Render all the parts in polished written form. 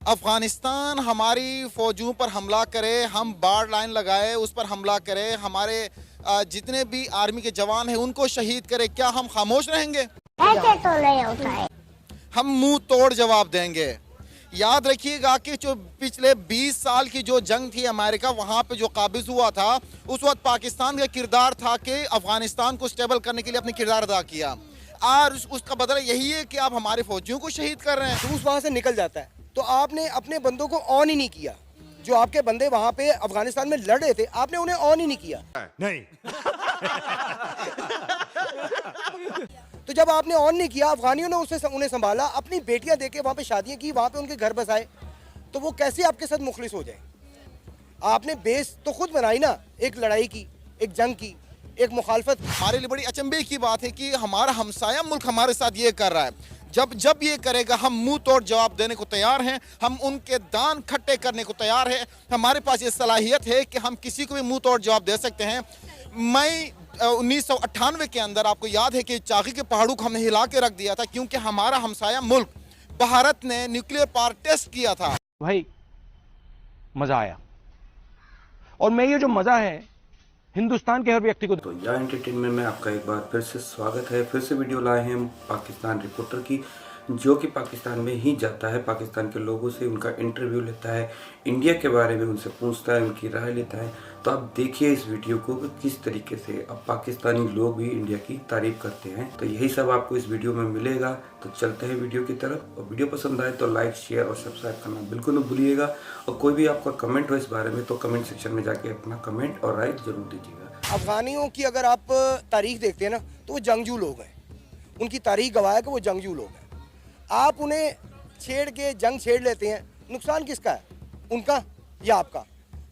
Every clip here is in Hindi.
अफगानिस्तान हमारी फौजों पर हमला करे, हम बार लाइन लगाए, उस पर हमला करे, हमारे जितने भी आर्मी के जवान हैं उनको शहीद करे, क्या हम खामोश रहेंगे? ऐसे तो नहीं होता है। हम मुंह तोड़ जवाब देंगे। याद रखिएगा कि जो पिछले 20 साल की जो जंग थी अमेरिका वहाँ पे जो काबिज हुआ था, उस वक्त पाकिस्तान का किरदार था कि अफगानिस्तान को स्टेबल करने के लिए अपने किरदार अदा किया। और उसका बदला यही है कि आप हमारे फौजियों को शहीद कर रहे हैं। रूस वहाँ से निकल जाता है तो आपने अपने बंदों को ऑन ही नहीं किया। जो आपके बंदे वहाँ पे अफगानिस्तान में लड़ रहे थे, आपने उन्हें ऑन ही नहीं किया। नहीं। तो जब आपने ऑन नहीं किया, अफगानियों ने उन्हें संभाला, अपनी बेटियां देके वहाँ पे शादियां की, वहाँ पे उनके घर बसाए, तो वो कैसे आपके साथ मुखलिस हो जाए? आपने बेस तो खुद बनाई ना, एक लड़ाई की, एक जंग की, एक मुखालफत। हमारे लिए बड़ी अचंभे की बात है कि हमारा हमसाया मुल्क हमारे साथ ये कर रहा है। जब ये करेगा हम मुंह तोड़ जवाब देने को तैयार हैं, हम उनके दान खट्टे करने को तैयार हैं। हमारे पास ये सलाहियत है कि हम किसी को भी मुंह तोड़ जवाब दे सकते हैं। मई 1998 के अंदर आपको याद है कि चाकी के पहाड़ों को हमने हिला के रख दिया था, क्योंकि हमारा हमसाया मुल्क भारत ने न्यूक्लियर पावर टेस्ट किया था। भाई मजा आया, और मैं ये जो मजा है हिंदुस्तान के हर व्यक्ति को। तो या एंटरटेनमेंट में आपका एक बार फिर से स्वागत है। फिर से वीडियो लाए हैं हम पाकिस्तान रिपोर्टर की, जो कि पाकिस्तान में ही जाता है, पाकिस्तान के लोगों से उनका इंटरव्यू लेता है, इंडिया के बारे में उनसे पूछता है, उनकी राय लेता है। तो आप देखिए इस वीडियो को कि किस तरीके से अब पाकिस्तानी लोग भी इंडिया की तारीफ करते हैं। तो यही सब आपको इस वीडियो में मिलेगा। तो चलते हैं वीडियो की तरफ, और वीडियो पसंद आए तो लाइक, शेयर और सब्सक्राइब करना बिल्कुल न भूलिएगा। और कोई भी आपका कमेंट हो इस बारे में तो कमेंट सेक्शन में जाके अपना कमेंट और राय जरूर दीजिएगा। अफगानियों की अगर आप तारीख देखते हैं ना, तो वो जंगजू लोग हैं। उनकी तारीख गवाह है कि वो जंगजू लोग हैं। आप उन्हें छेड़ के जंग छेड़ लेते हैं, नुकसान किसका है? उनका या आपका?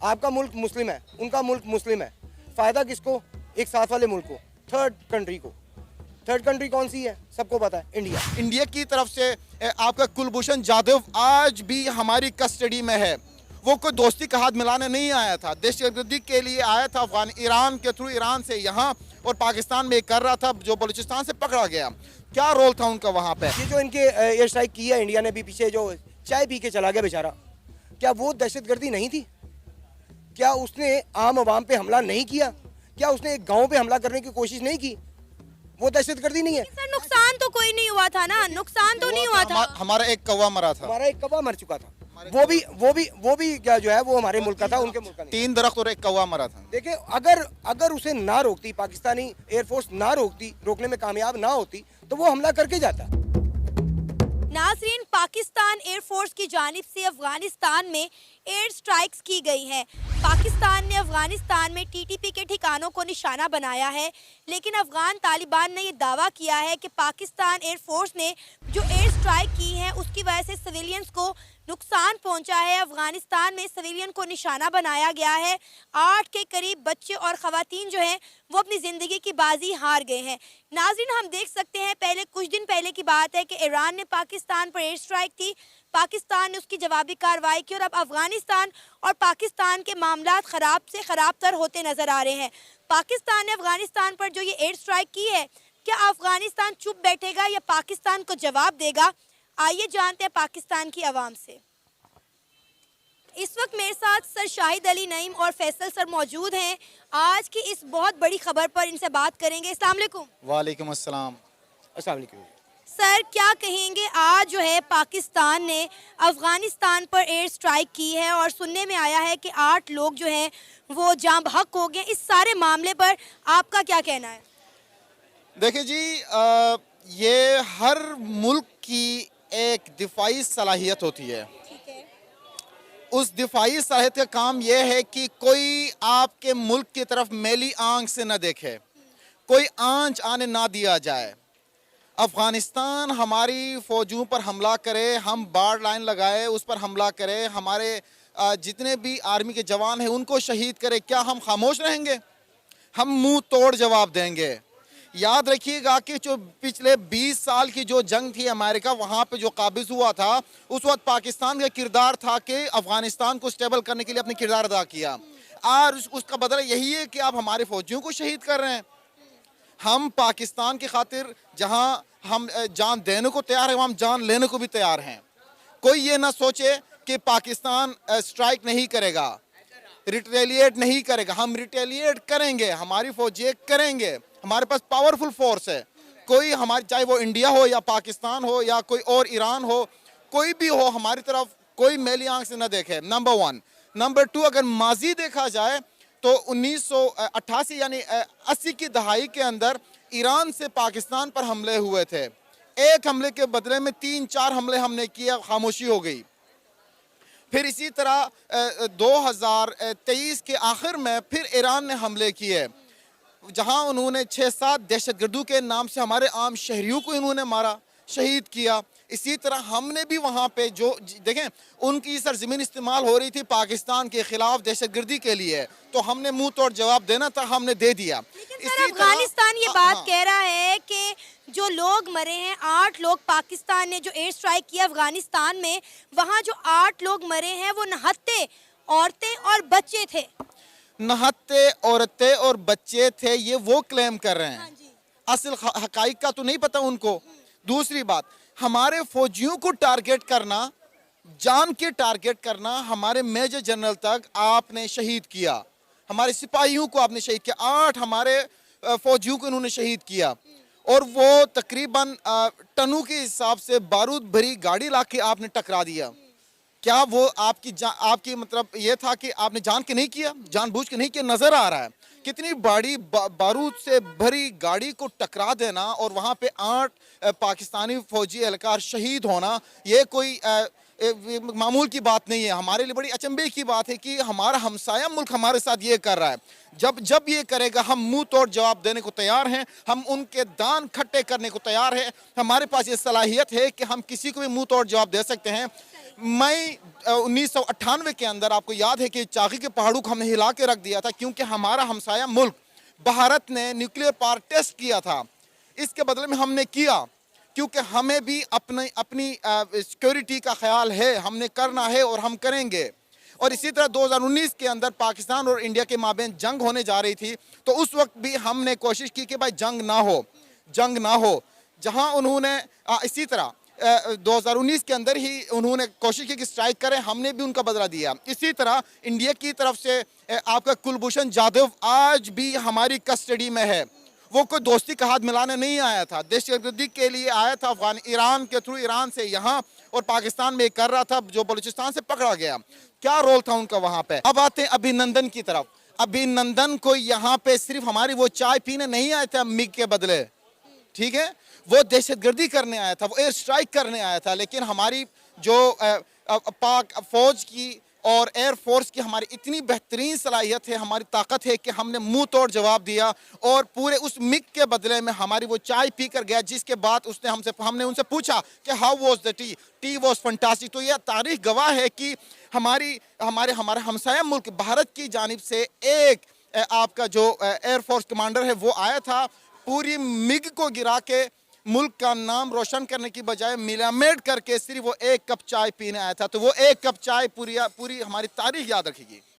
आपका मुल्क मुस्लिम है, उनका मुल्क मुस्लिम है। फ़ायदा किसको? एक साथ वाले मुल्क को, थर्ड कंट्री को। थर्ड कंट्री कौन सी है? सबको पता है, इंडिया। इंडिया की तरफ से आपका कुलभूषण जाधव आज भी हमारी कस्टडी में है। वो कोई दोस्ती का हाथ मिलाने नहीं आया था, दहशतगर्दी के लिए आया था। ईरान के थ्रू, ईरान से यहाँ और पाकिस्तान में कर रहा था, जो बलूचिस्तान से पकड़ा गया। क्या रोल था उनका वहाँ पे? ये जो इनके एयर स्ट्राइक की है इंडिया ने भी पीछे, जो चाय पी के चला गया बेचारा, क्या वो दहशतगर्दी नहीं थी? क्या उसने आम आवाम पे हमला नहीं किया? क्या उसने एक गांव पे हमला करने की कोशिश नहीं की? वो दहशतगर्दी नहीं है? सर नुकसान तो कोई नहीं हुआ था ना, नुकसान तो नहीं हुआ था। हमारा एक कौवा मरा था। हमारा एक कौवा मर चुका था। वो भी क्या जो है वो हमारे मुल्क का था, उनके मुल्क का नहीं। 3 दरख्त और एक कौवा मरा था। देखिए, अगर उसे ना रोकती, पाकिस्तानी एयरफोर्स ना रोकती, रोकने में कामयाब ना होती, तो वो हमला करके जाता। नाजरीन, पाकिस्तान एयरफोर्स की जानिब से अफगानिस्तान में एयर स्ट्राइक्स की गई हैं। पाकिस्तान ने अफगानिस्तान में टीटीपी के ठिकानों को निशाना बनाया है, लेकिन अफगान तालिबान ने यह दावा किया है कि पाकिस्तान एयरफोर्स ने जो एयर स्ट्राइक की है उसकी वजह से सिविलियंस को नुकसान पहुंचा है। अफगानिस्तान में सिविलियन को निशाना बनाया गया है। 8 के करीब बच्चे और ख़वातीन जो हैं वो अपनी ज़िंदगी की बाजी हार गए हैं। नाज़रीन, हम देख सकते हैं, पहले कुछ दिन पहले की बात है कि ईरान ने पाकिस्तान पर एयर स्ट्राइक की, पाकिस्तान ने उसकी जवाबी कार्रवाई की, और अब अफगानिस्तान और पाकिस्तान के मामलात ख़राब से ख़राब तर होते नज़र आ रहे हैं। पाकिस्तान ने अफगानिस्तान पर जो ये एयर स्ट्राइक की है, क्या अफगानिस्तान चुप बैठेगा या पाकिस्तान को जवाब देगा? आइए जानते हैं पाकिस्तान की आवाम से। इस वक्त मेरे साथ सर शाहिद अली नईम और फैसल सर मौजूद हैं। आज की इस बहुत बड़ी खबर पर इनसे बात करेंगे। अस्सलाम वालेकुम। वालेकुम अस्सलाम। अस्सलाम वालेकुम। सर, क्या कहेंगे, आज जो है पाकिस्तान ने अफगानिस्तान पर एयर स्ट्राइक की है और सुनने में आया है कि 8 लोग जो हैं वो जाँ बहक हो गए। इस सारे मामले पर आपका क्या कहना है? देखिए जी, ये हर मुल्क की एक दिफाई सलाहियत होती है। उस दिफाई सलाहियत का काम यह है कि कोई आपके मुल्क की तरफ मैली आंख से न देखे, कोई आंच आने ना दिया जाए। अफगानिस्तान हमारी फौजों पर हमला करे, हम बार लाइन लगाए, उस पर हमला करे, हमारे जितने भी आर्मी के जवान हैं उनको शहीद करे, क्या हम खामोश रहेंगे? हम मुंह तोड़ जवाब देंगे। याद रखिएगा कि जो पिछले 20 साल की जो जंग थी अमेरिका वहाँ पे जो काबिज हुआ था, उस वक्त पाकिस्तान का किरदार था कि अफगानिस्तान को स्टेबल करने के लिए अपने किरदार अदा किया। और उसका बदला यही है कि आप हमारे फौजियों को शहीद कर रहे हैं। हम पाकिस्तान की खातिर जहाँ हम जान देने को तैयार हैं, वहाँ हम जान लेने को भी तैयार हैं। कोई ये ना सोचे कि पाकिस्तान स्ट्राइक नहीं करेगा, रिटेलिएट नहीं करेगा। हम रिटेलिएट करेंगे, हमारी फौजें करेंगे, हमारे पास पावरफुल फोर्स है। कोई हमारी, चाहे वो इंडिया हो या पाकिस्तान हो या कोई और ईरान हो, कोई भी हो, हमारी तरफ कोई मैली आंख से न देखे, नंबर 1। नंबर 2, अगर माजी देखा जाए तो 1988 यानी 80 की दहाई के अंदर ईरान से पाकिस्तान पर हमले हुए थे। एक हमले के बदले में 3-4 हमले हमने किया, खामोशी हो गई। फिर इसी तरह 2023 के आखिर में फिर ईरान ने हमले किए, जहां उन्होंने 6-7 दहशतगर्दों के नाम से हमारे आम शहरियों को इन्होंने मारा, शहीद किया। इसी तरह हमने भी वहाँ पे जो देखें, उनकी सरजमीन इस्तेमाल हो रही थी पाकिस्तान के खिलाफ दहशतगर्दी के लिए, तो हमने मुंह तोड़ जवाब देना था, हमने दे दिया। लेकिन सर अफगानिस्तान ये बात कह रहा है कि जो लोग मरे हैं, 8 लोग, पाकिस्तान ने जो एयर स्ट्राइक किया अफगानिस्तान में, वहाँ जो 8 लोग मरे हैं वो नहत्ते औरतें और बच्चे थे। नहत्ते औरतें और बच्चे थे, ये वो क्लेम कर रहे हैं, असल हकाइक का तो नहीं पता उनको। दूसरी बात, हमारे फौजियों को टारगेट करना, जान के टारगेट करना, हमारे मेजर जनरल तक आपने शहीद किया, हमारे सिपाहियों को आपने शहीद किया, 8 हमारे फौजियों को इन्होंने शहीद किया, और वो तकरीबन टनों के हिसाब से बारूद भरी गाड़ी लाके आपने टकरा दिया। क्या वो आपकी मतलब ये था कि आपने जान के नहीं किया, जानबूझ के नहीं किया? नजर आ रहा है कितनी बड़ी बारूद से भरी गाड़ी को टकरा देना और वहाँ पे 8 पाकिस्तानी फौजी एहलकार शहीद होना, ये कोई मामूल की बात नहीं है। हमारे लिए बड़ी अचंभे की बात है कि हमारा हमसाया मुल्क हमारे साथ ये कर रहा है। जब ये करेगा, हम मुंह तोड़ जवाब देने को तैयार हैं, हम उनके दान खट्टे करने को तैयार हैं। हमारे पास ये सलाहियत है कि हम किसी को भी मुंह तोड़ जवाब दे सकते हैं। मई 1998 के अंदर आपको याद है कि चाकी के पहाड़ों को हमने हिला के रख दिया था, क्योंकि हमारा हमसाया मुल्क भारत ने न्यूक्लियर पावर टेस्ट किया था। इसके बदले में हमने किया, क्योंकि हमें भी अपनी सिक्योरिटी का ख्याल है, हमने करना है और हम करेंगे। और इसी तरह 2019 के अंदर पाकिस्तान और इंडिया के माबेन जंग होने जा रही थी, तो उस वक्त भी हमने कोशिश की कि भाई जंग ना हो। जहां उन्होंने इसी तरह 2019 के अंदर ही उन्होंने कोशिश की कि स्ट्राइक करें, हमने भी उनका बदला दिया। इसी तरह इंडिया की तरफ से आपका कुलभूषण जाधव आज भी हमारी कस्टडी में है। वो कोई दोस्ती का हाथ मिलाने नहीं आया था, दहशतगर्दी के लिए आया था, ईरान के थ्रू, ईरान से यहाँ और पाकिस्तान में कर रहा था, जो बलूचिस्तान से पकड़ा गया। क्या रोल था उनका वहाँ पे? अब आते हैं अभिनंदन की तरफ। अभिनंदन को यहाँ पे सिर्फ हमारी वो चाय पीने नहीं आया था मिग के बदले, ठीक है, वो दहशतगर्दी करने आया था, वो एयर स्ट्राइक करने आया था। लेकिन हमारी जो पाक फौज की और एयर फोर्स की हमारी इतनी बेहतरीन सलाहियत है, हमारी ताकत है कि हमने मुंह तोड़ जवाब दिया और पूरे उस मिग के बदले में हमारी वो चाय पी कर गया, जिसके बाद हमने उनसे पूछा कि how was the tea was fantastic. तो यह तारीख गवाह है कि हमारे हमसाया मुल्क भारत की जानिब से एक आपका जो एयर फोर्स कमांडर है वो आया था, पूरी मिग को गिरा के मुल्क का नाम रोशन करने की बजाय मिलामेट करके सिर्फ वो 1 कप चाय पीने आया था। तो वो 1 कप चाय पूरी हमारी तारीख याद रखेगी।